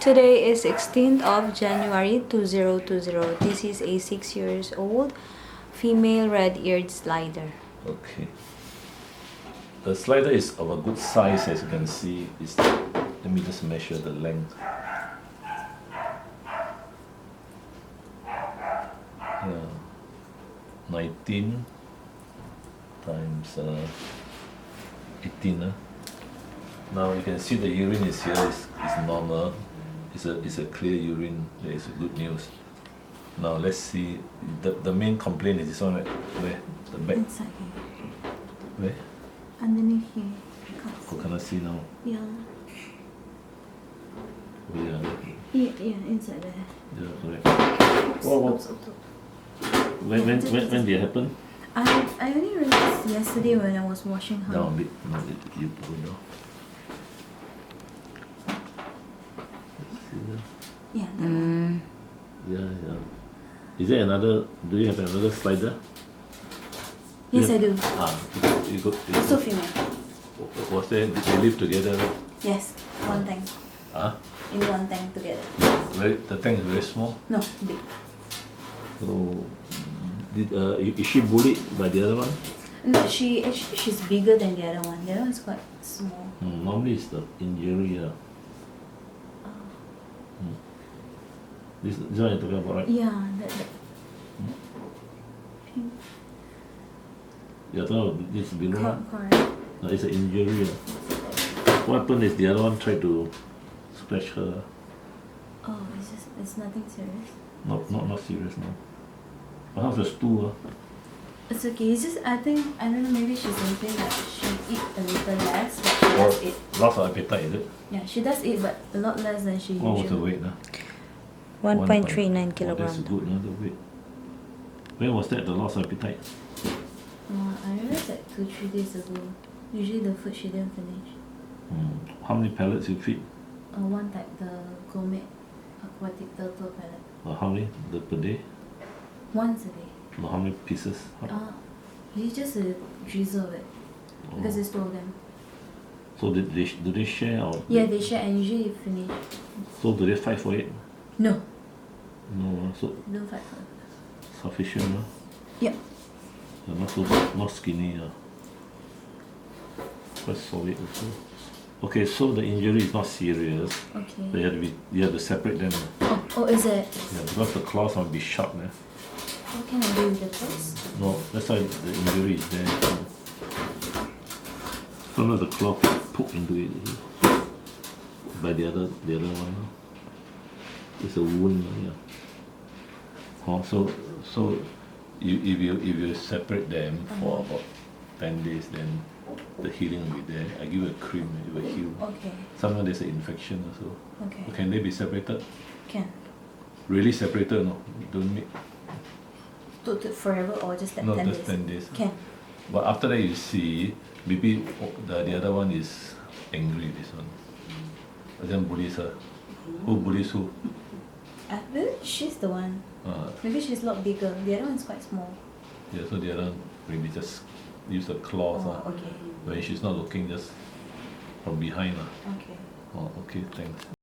Today is 16th of January 2020. This is a 6 years old female red-eared slider. Okay. The slider is of a good size, as you can see. Let me just measure the length. Yeah, 19 times 18. Now you can see the urine is here, is normal. It's a clear urine. That is good news. Now let's see. The main complaint is this one, right? Where? The back? Inside here. Where? Underneath here. Oh, can I see now? Yeah. Oh, yeah. Yeah, inside there. Yeah, correct. Oops. When did it happen? I only realized yesterday when I was washing her. Down a bit. No, you put it down. Yeah, that one. Yeah. Is there another? Do you have another slider? Yes, I do. You got. Also female. Was there? Did they live together? Right? Yes, one tank. In one tank together. The tank is very small. No, big. So, is she bullied by the other one? No, she's bigger than the other one. The other one is quite small. Normally it's the injury. This one you're talking about, right? Yeah, that. You're talking about this below one? Correct. No, it's an injury. What happened is the other one tried to scratch her. Oh, it's nothing serious. Not serious, no. Perhaps a stool. It's okay. It's just I don't know. Maybe she's thinking that she eat a little less, but she does eat. Loss of appetite, is it? Yeah, she does eat, but a lot less than she What was the usually. weight now? 1.39 kilograms. That's good, the weight. When was that, the loss of appetite? I realized like 2-3 days ago. Usually the food she didn't finish. How many pellets you feed? One type, the gourmet aquatic turtle pellet. How many per day? Once a day. No, how many pieces? It's just a drizzle of it. Because it's 2 of them. So do they share or? Yeah, they share and usually finish. So do they fight for it? No. No, so They don't fight for it. sufficient, no? Yeah. Not skinny, quite solid also. Okay, so the injury is not serious. Okay. But you have to separate them. Oh, is it? Yeah, because the claws might be sharp. What can I do with the claws? No, that's why the injury is there. Sometimes the claw poke into it by the other one. It's a wound. Yeah. So if you separate them for about 10 days, then the healing will be there. I give you a cream, it will heal. Okay. Sometimes there's an infection also. Okay. Can they be separated? Can. Really separated? No, don't make. To forever or just like No, 10 just days? 10 days. Can. But after that you see, maybe the other one is angry, this one. And then bullies her. Who bullies who? Maybe she's the one. Maybe she's a lot bigger. The other one's quite small. Yeah, so the other one maybe just use the claws. Okay. When she's not looking, just from behind. Okay. Okay, thanks.